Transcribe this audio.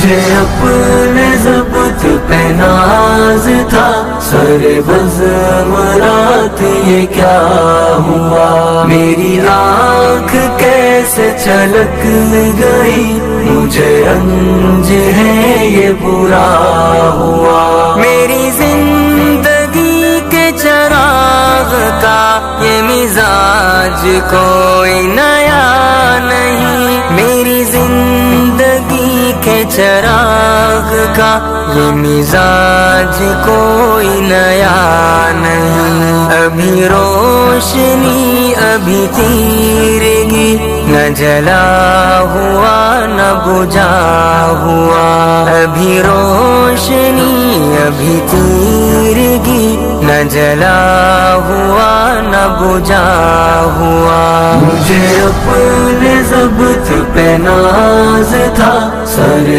مجھے اپنے ضبط پہ ناز تھا، سر بزم رات یہ کیا ہوا، میری آنکھ کیسے چھلک گئی، مجھے رنج ہے یہ برا ہوا، میری زندگی کے چراغ کا یہ مزاج کوئی نیا نہیں، میری زندگی کے چراغ کا یہ مزاج کوئی نیا نہیں، ابھی روشنی ابھی تیرگی، نہ جلا ہوا نہ بجھا ہوا، ابھی روشنی ابھی تیرگی، نہ جلا ہوا نہ بجھا ہوا، مجھے اپنے ضبط پہ ناز تھا، سر